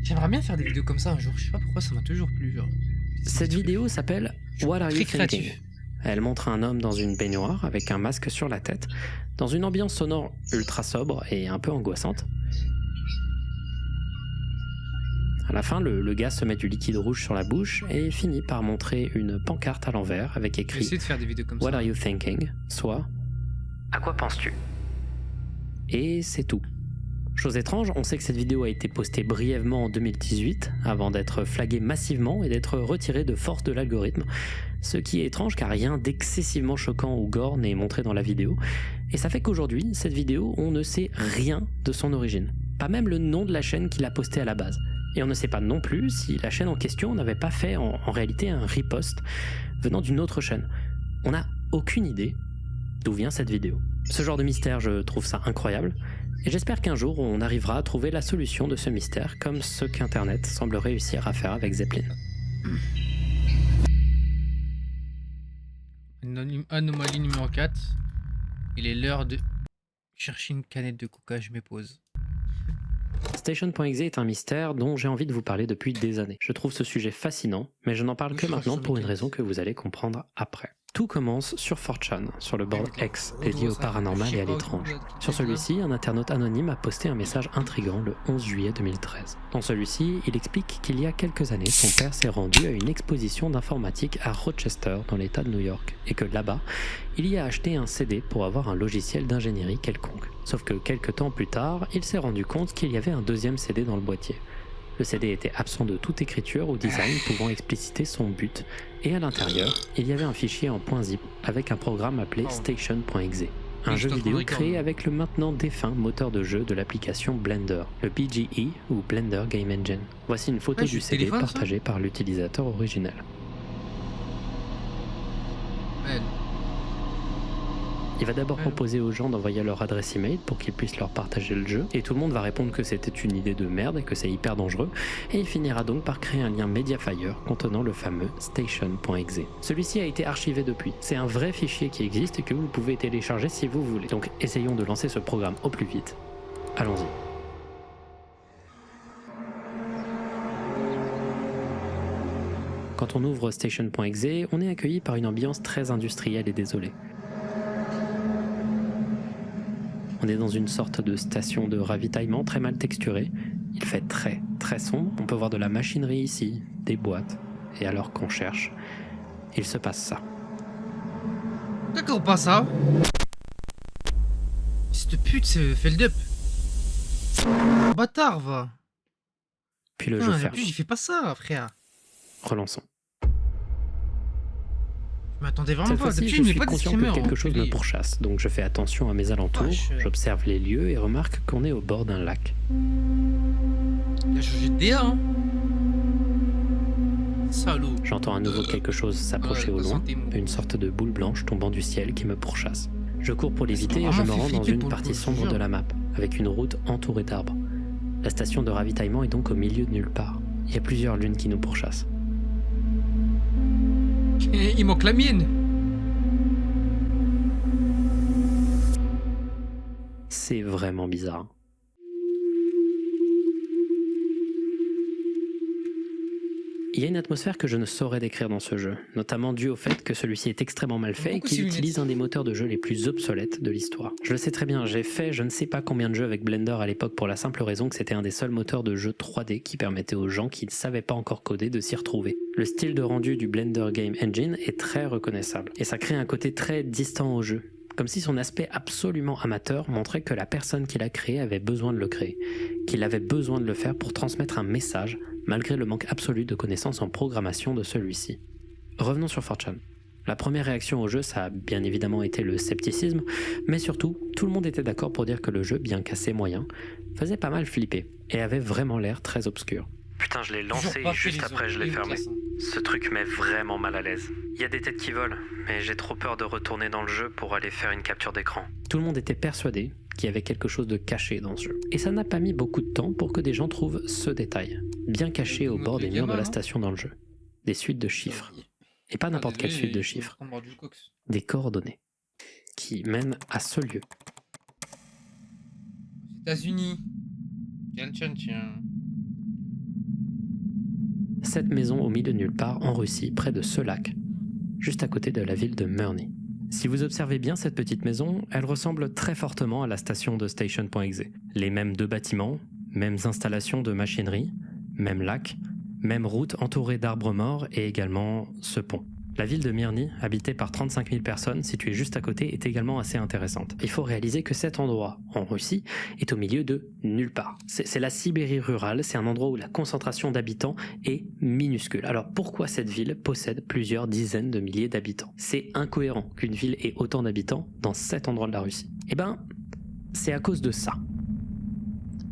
J'aimerais bien faire des vidéos comme ça un jour, je sais pas pourquoi ça m'a toujours plu. Genre. Cette vidéo s'appelle What Are You Thinking ? Elle montre un homme dans une baignoire avec un masque sur la tête, dans une ambiance sonore ultra sobre et un peu angoissante. À la fin, le gars se met du liquide rouge sur la bouche et finit par montrer une pancarte à l'envers avec écrit « What are you thinking ?» soit « À quoi penses-tu ?» Et c'est tout. Chose étrange, on sait que cette vidéo a été postée brièvement en 2018, avant d'être flaguée massivement et d'être retirée de force de l'algorithme, ce qui est étrange car rien d'excessivement choquant ou gore n'est montré dans la vidéo, et ça fait qu'aujourd'hui, cette vidéo, on ne sait rien de son origine, pas même le nom de la chaîne qui l'a postée à la base. Et on ne sait pas non plus si la chaîne en question n'avait pas fait en réalité un riposte venant d'une autre chaîne. On n'a aucune idée d'où vient cette vidéo. Ce genre de mystère, je trouve ça incroyable, et j'espère qu'un jour on arrivera à trouver la solution de ce mystère comme ce qu'Internet semble réussir à faire avec Zeppelin. Anomalie numéro 4. Il est l'heure de chercher une canette de coca, je me pose. Station.exe est un mystère dont j'ai envie de vous parler depuis des années. Je trouve ce sujet fascinant, mais je n'en parle que maintenant pour une raison que vous allez comprendre après. Tout commence sur 4chan, sur le board X, dédié au paranormal et à l'étrange. Sur celui-ci, un internaute anonyme a posté un message intriguant le 11 juillet 2013. Dans celui-ci, il explique qu'il y a quelques années, son père s'est rendu à une exposition d'informatique à Rochester, dans l'état de New York, et que là-bas, il y a acheté un CD pour avoir un logiciel d'ingénierie quelconque. Sauf que quelques temps plus tard, il s'est rendu compte qu'il y avait un deuxième CD dans le boîtier. Le CD était absent de toute écriture ou design pouvant expliciter son but, et à l'intérieur, il y avait un fichier en .zip avec un programme appelé Station.exe, un jeu vidéo créé avec le maintenant défunt moteur de jeu de l'application Blender, le BGE ou Blender Game Engine. Voici une photo du CD partagée par l'utilisateur original. Il va d'abord proposer aux gens d'envoyer leur adresse email pour qu'ils puissent leur partager le jeu, et tout le monde va répondre que c'était une idée de merde et que c'est hyper dangereux, et il finira donc par créer un lien Mediafire contenant le fameux Station.exe. Celui-ci a été archivé depuis, c'est un vrai fichier qui existe et que vous pouvez télécharger si vous voulez. Donc essayons de lancer ce programme au plus vite. Allons-y. Quand on ouvre Station.exe, on est accueilli par une ambiance très industrielle et désolée. On est dans une sorte de station de ravitaillement très mal texturée. Il fait très très sombre. On peut voir de la machinerie ici, des boîtes. Et alors qu'on cherche, il se passe ça. D'accord, pas ça. Cette pute, c'est Feldup. Bâtard, va. Puis le jeu ferme. J'y fais pas ça, frère. Relançons. Je m'attendais vraiment Cette fois-ci, je suis conscient que quelque chose me pourchasse, donc je fais attention à mes alentours, j'observe les lieux et remarque qu'on est au bord d'un lac. Il a changé de DA, hein. Salaud. J'entends à nouveau quelque chose s'approcher au loin, une sorte de boule blanche tombant du ciel qui me pourchasse. Je cours pour l'éviter et je me rends dans une partie sombre de la map, avec une route entourée d'arbres. La station de ravitaillement est donc au milieu de nulle part. Il y a plusieurs lunes qui nous pourchassent. Il manque la mienne. C'est vraiment bizarre. Il y a une atmosphère que je ne saurais décrire dans ce jeu, notamment dû au fait que celui-ci est extrêmement mal fait et qu'il utilise un des moteurs de jeu les plus obsolètes de l'histoire. Je le sais très bien, j'ai fait je ne sais pas combien de jeux avec Blender à l'époque pour la simple raison que c'était un des seuls moteurs de jeu 3D qui permettait aux gens qui ne savaient pas encore coder de s'y retrouver. Le style de rendu du Blender Game Engine est très reconnaissable, et ça crée un côté très distant au jeu. Comme si son aspect absolument amateur montrait que la personne qui l'a créé avait besoin de le créer, qu'il avait besoin de le faire pour transmettre un message, malgré le manque absolu de connaissances en programmation de celui-ci. Revenons sur 4chan. La première réaction au jeu, ça a bien évidemment été le scepticisme, mais surtout, tout le monde était d'accord pour dire que le jeu, bien qu'assez moyen, faisait pas mal flipper, et avait vraiment l'air très obscur. Putain, je l'ai lancé et juste après je l'ai fermé. Ce truc met vraiment mal à l'aise. Il y a des têtes qui volent, mais j'ai trop peur de retourner dans le jeu pour aller faire une capture d'écran. Tout le monde était persuadé qu'il y avait quelque chose de caché dans ce jeu. Et ça n'a pas mis beaucoup de temps pour que des gens trouvent ce détail, bien caché au bord des murs de la station dans le jeu. Des suites de chiffres. Et pas n'importe quelle suite de chiffres. Des coordonnées. Qui mènent à ce lieu. États-Unis. Tiens. Cette maison au milieu de nulle part, en Russie, près de ce lac. juste à côté de la ville de Murney. Si vous observez bien cette petite maison, elle ressemble très fortement à la station de Station.exe. Les mêmes 2 bâtiments, mêmes installations de machinerie, même lac, même route entourée d'arbres morts et également ce pont. La ville de Myrny, habitée par 35 000 personnes, située juste à côté, est également assez intéressante. Il faut réaliser que cet endroit, en Russie, est au milieu de nulle part. C'est la Sibérie rurale, c'est un endroit où la concentration d'habitants est minuscule. Alors pourquoi cette ville possède plusieurs dizaines de milliers d'habitants? C'est incohérent qu'une ville ait autant d'habitants dans cet endroit de la Russie. Eh ben, c'est à cause de ça.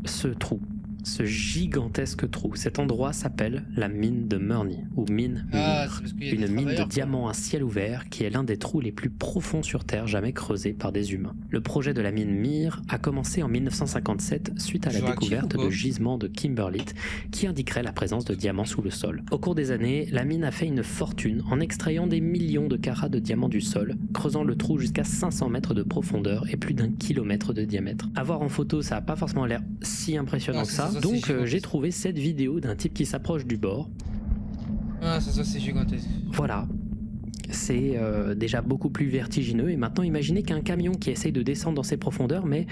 Ce trou. Ce gigantesque trou. Cet endroit s'appelle la mine de Murney, ou mine Mir, une mine de diamants à ciel ouvert qui est l'un des trous les plus profonds sur Terre jamais creusés par des humains. Le projet de la mine Mir a commencé en 1957 suite à la découverte de gisements de kimberlite qui indiqueraient la présence de diamants sous le sol. Au cours des années, la mine a fait une fortune en extrayant des millions de carats de diamants du sol, creusant le trou jusqu'à 500 mètres de profondeur et plus d'1 kilomètre de diamètre. À voir en photo, ça n'a pas forcément l'air si impressionnant que ça. Donc j'ai trouvé cette vidéo d'un type qui s'approche du bord. Ah ça c'est gigantesque. Voilà. C'est déjà beaucoup plus vertigineux et maintenant imaginez qu'un camion qui essaye de descendre dans ces profondeurs mais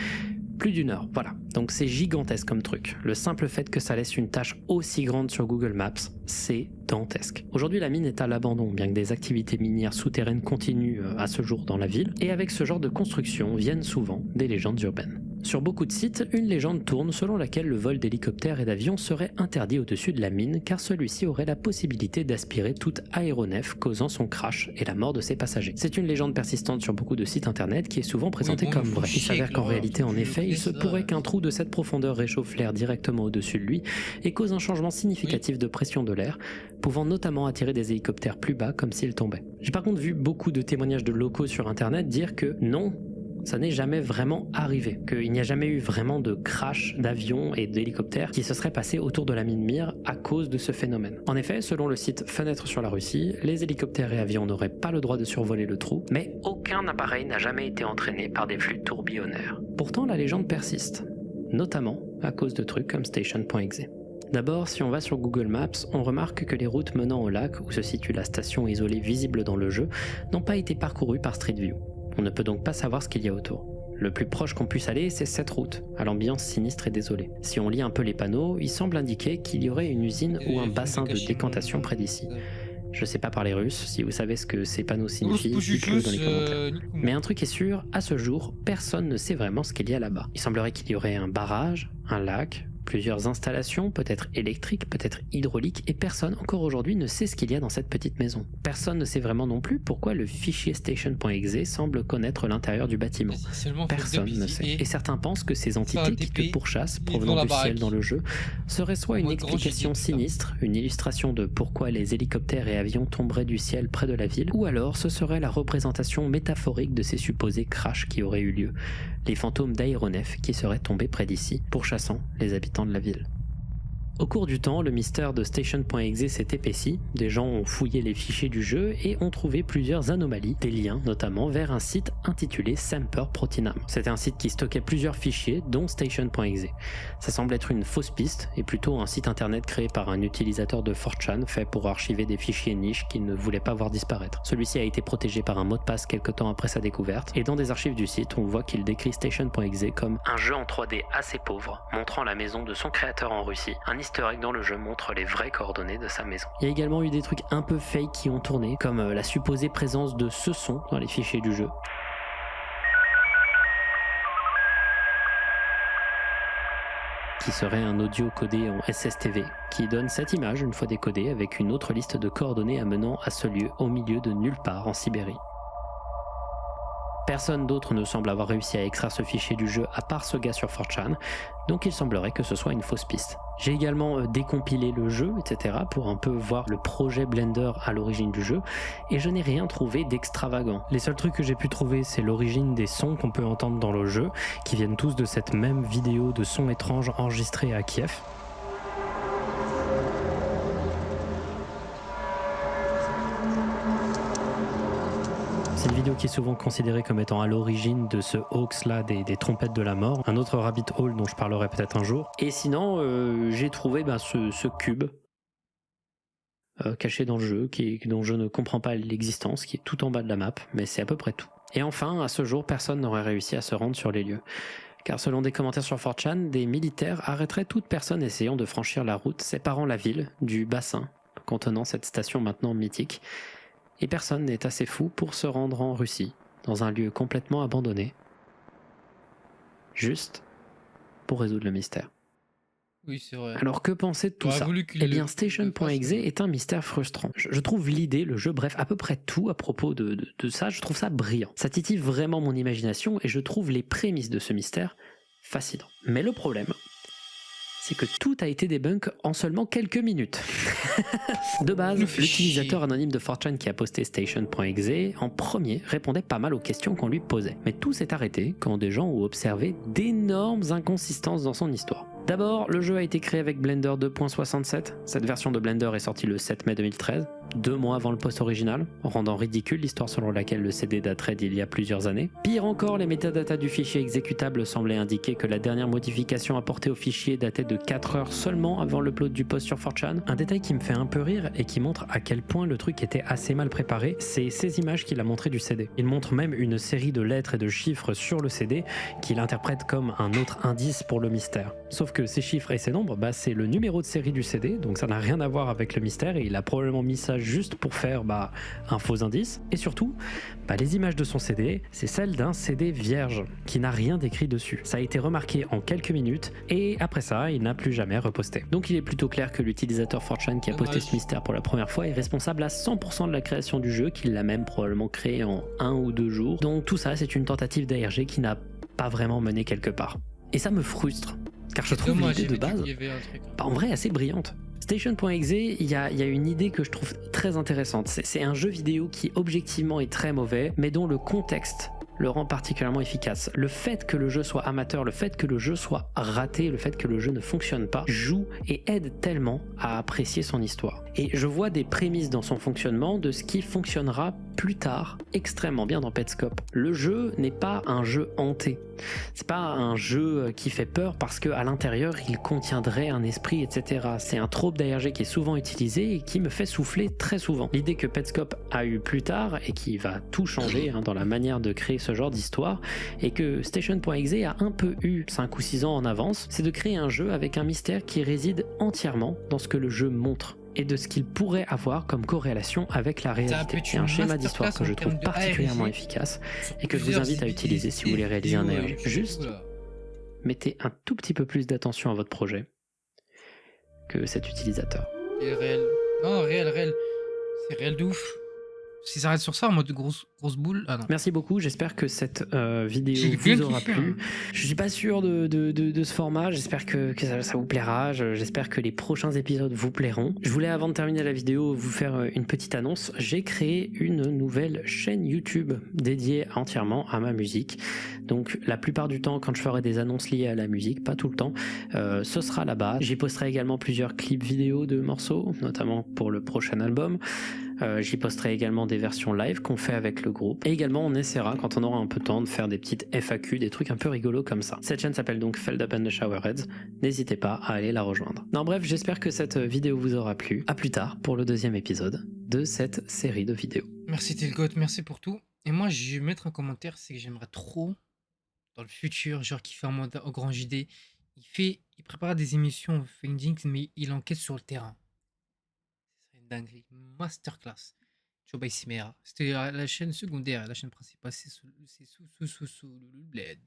plus d'1 heure. Voilà. Donc c'est gigantesque comme truc. Le simple fait que ça laisse une tache aussi grande sur Google Maps, c'est dantesque. Aujourd'hui la mine est à l'abandon bien que des activités minières souterraines continuent à ce jour dans la ville et avec ce genre de construction viennent souvent des légendes urbaines. Sur beaucoup de sites, une légende tourne selon laquelle le vol d'hélicoptères et d'avions serait interdit au-dessus de la mine car celui-ci aurait la possibilité d'aspirer toute aéronef causant son crash et la mort de ses passagers. C'est une légende persistante sur beaucoup de sites internet qui est souvent présentée comme vraie. Il s'avère qu'en réalité, en effet, il se pourrait qu'un trou de cette profondeur réchauffe l'air directement au-dessus de lui et cause un changement significatif de pression de l'air, pouvant notamment attirer des hélicoptères plus bas comme s'ils tombaient. J'ai par contre vu beaucoup de témoignages de locaux sur internet dire que non, ça n'est jamais vraiment arrivé, qu'il n'y a jamais eu vraiment de crash d'avions et d'hélicoptères qui se seraient passés autour de la mine Mir à cause de ce phénomène. En effet, selon le site Fenêtre sur la Russie, les hélicoptères et avions n'auraient pas le droit de survoler le trou, mais aucun appareil n'a jamais été entraîné par des flux tourbillonnaires. Pourtant, la légende persiste, notamment à cause de trucs comme Station.exe. D'abord, si on va sur Google Maps, on remarque que les routes menant au lac où se situe la station isolée visible dans le jeu n'ont pas été parcourues par Street View. On ne peut donc pas savoir ce qu'il y a autour. Le plus proche qu'on puisse aller, c'est cette route, à l'ambiance sinistre et désolée. Si on lit un peu les panneaux, il semble indiquer qu'il y aurait une usine ou un bassin de décantation près d'ici. Je sais pas parler russe, si vous savez ce que ces panneaux signifient, dites-le dans les commentaires. Mais un truc est sûr, à ce jour, personne ne sait vraiment ce qu'il y a là-bas. Il semblerait qu'il y aurait un barrage, un lac, plusieurs installations, peut-être électriques, peut-être hydrauliques, et personne encore aujourd'hui ne sait ce qu'il y a dans cette petite maison. Personne ne sait vraiment non plus pourquoi le fichier Station.exe semble connaître l'intérieur du bâtiment. Personne ne sait. Et certains pensent que ces entités qui te pourchassent provenant du ciel dans le jeu seraient soit une explication sinistre, une illustration de pourquoi les hélicoptères et avions tomberaient du ciel près de la ville, ou alors ce serait la représentation métaphorique de ces supposés crashs qui auraient eu lieu. Les fantômes d'aéronefs qui seraient tombés près d'ici, pourchassant les habitants de la ville. Au cours du temps, le mystère de Station.exe s'est épaissi, des gens ont fouillé les fichiers du jeu et ont trouvé plusieurs anomalies, des liens notamment vers un site intitulé Semper Protinam. C'était un site qui stockait plusieurs fichiers, dont Station.exe. Ça semble être une fausse piste, et plutôt un site internet créé par un utilisateur de 4chan fait pour archiver des fichiers niches qu'il ne voulait pas voir disparaître. Celui-ci a été protégé par un mot de passe quelque temps après sa découverte, et dans des archives du site, on voit qu'il décrit Station.exe comme un jeu en 3D assez pauvre, montrant la maison de son créateur en Russie. Un easter egg dans le jeu montre les vraies coordonnées de sa maison. Il y a également eu des trucs un peu fake qui ont tourné, comme la supposée présence de ce son dans les fichiers du jeu. Qui serait un audio codé en SSTV, qui donne cette image une fois décodée avec une autre liste de coordonnées amenant à ce lieu au milieu de nulle part en Sibérie. Personne d'autre ne semble avoir réussi à extraire ce fichier du jeu à part ce gars sur 4chan, donc il semblerait que ce soit une fausse piste. J'ai également décompilé le jeu, etc. pour un peu voir le projet Blender à l'origine du jeu, et je n'ai rien trouvé d'extravagant. Les seuls trucs que j'ai pu trouver, c'est l'origine des sons qu'on peut entendre dans le jeu, qui viennent tous de cette même vidéo de sons étranges enregistrés à Kiev. C'est une vidéo qui est souvent considérée comme étant à l'origine de ce hoax là des trompettes de la mort, un autre rabbit hole dont je parlerai peut-être un jour. Et sinon, j'ai trouvé ce cube caché dans le jeu, dont je ne comprends pas l'existence, qui est tout en bas de la map, mais c'est à peu près tout. Et enfin, à ce jour, personne n'aurait réussi à se rendre sur les lieux. Car selon des commentaires sur 4chan, des militaires arrêteraient toute personne essayant de franchir la route séparant la ville du bassin contenant cette station maintenant mythique. Et personne n'est assez fou pour se rendre en Russie, dans un lieu complètement abandonné, juste pour résoudre le mystère. Oui, c'est vrai. Alors que penser de tout ça? Eh bien, Station.exe est un mystère frustrant. Je trouve l'idée, le jeu, bref, à peu près tout à propos de ça, je trouve ça brillant. Ça titille vraiment mon imagination et je trouve les prémices de ce mystère fascinants. Mais le problème, c'est que tout a été débunk en seulement quelques minutes. De base, l'utilisateur anonyme de 4chan qui a posté Station.exe en premier répondait pas mal aux questions qu'on lui posait. Mais tout s'est arrêté quand des gens ont observé d'énormes inconsistances dans son histoire. D'abord, le jeu a été créé avec Blender 2.67. Cette version de Blender est sortie le 7 mai 2013, 2 mois avant le post original, rendant ridicule l'histoire selon laquelle le CD daterait d'il y a plusieurs années. Pire encore, les métadatas du fichier exécutable semblaient indiquer que la dernière modification apportée au fichier datait de 4 heures seulement avant l'upload du post sur 4chan. Un détail qui me fait un peu rire et qui montre à quel point le truc était assez mal préparé, c'est ces images qu'il a montrées du CD. Il montre même une série de lettres et de chiffres sur le CD qu'il interprète comme un autre indice pour le mystère. Sauf que ces chiffres et ces nombres, c'est le numéro de série du CD, donc ça n'a rien à voir avec le mystère et il a probablement mis ça juste pour faire un faux indice. Et surtout, les images de son CD, c'est celle d'un CD vierge qui n'a rien d'écrit dessus. Ça a été remarqué en quelques minutes et après ça, il n'a plus jamais reposté. Donc il est plutôt clair que l'utilisateur 4chan qui a posté ce mystère pour la première fois est responsable à 100% de la création du jeu, qu'il l'a même probablement créé en 1 ou 2 jours. Donc tout ça, c'est une tentative d'ARG qui n'a pas vraiment mené quelque part. Et ça me frustre, car je trouve l'idée de base, en vrai, assez brillante. Station.exe, il y a une idée que je trouve très intéressante. C'est un jeu vidéo qui objectivement est très mauvais, mais dont le contexte le rend particulièrement efficace. Le fait que le jeu soit amateur, le fait que le jeu soit raté, le fait que le jeu ne fonctionne pas, joue et aide tellement à apprécier son histoire. Et je vois des prémices dans son fonctionnement de ce qui fonctionnera plus tard extrêmement bien dans Petscop. Le jeu n'est pas un jeu hanté. C'est pas un jeu qui fait peur parce qu'à l'intérieur il contiendrait un esprit, etc. C'est un trope d'ARG qui est souvent utilisé et qui me fait souffler très souvent. L'idée que Petscop a eu plus tard et qui va tout changer dans la manière de créer ce genre d'histoire, et que Station.exe a un peu eu 5 ou 6 ans en avance, c'est de créer un jeu avec un mystère qui réside entièrement dans ce que le jeu montre et de ce qu'il pourrait avoir comme corrélation avec la réalité. C'est un schéma d'histoire que je trouve particulièrement efficace et que je vous invite à utiliser si vous voulez réaliser un ARG. Juste, mettez un tout petit peu plus d'attention à votre projet que cet utilisateur. Et réel. Non, réel. C'est réel de ouf. Si ça reste sur ça en mode grosse boule, ah non. Merci beaucoup, j'espère que cette vidéo vous aura plu. Je suis pas sûr de ce format, j'espère que ça vous plaira, j'espère que les prochains épisodes vous plairont. Je voulais, avant de terminer la vidéo, vous faire une petite annonce. J'ai créé une nouvelle chaîne YouTube dédiée entièrement à ma musique. Donc la plupart du temps, quand je ferai des annonces liées à la musique, pas tout le temps, ce sera là-bas. J'y posterai également plusieurs clips vidéo de morceaux, notamment pour le prochain album. J'y posterai également des versions live qu'on fait avec le groupe. Et également, on essaiera, quand on aura un peu de temps, de faire des petites FAQ, des trucs un peu rigolos comme ça. Cette chaîne s'appelle donc Feld Up and the Showerheads. N'hésitez pas à aller la rejoindre. Non, bref, j'espère que cette vidéo vous aura plu. À plus tard pour le 2e épisode de cette série de vidéos. Merci Telgot, merci pour tout. Et moi, je vais mettre un commentaire, c'est que j'aimerais trop, dans le futur, genre qui fait un mode au grand JD, il prépare des émissions Findings, mais il enquête sur le terrain. C'est une dinguerie, masterclass. Joe C'était la chaîne secondaire, la chaîne principale, c'est sous le bled.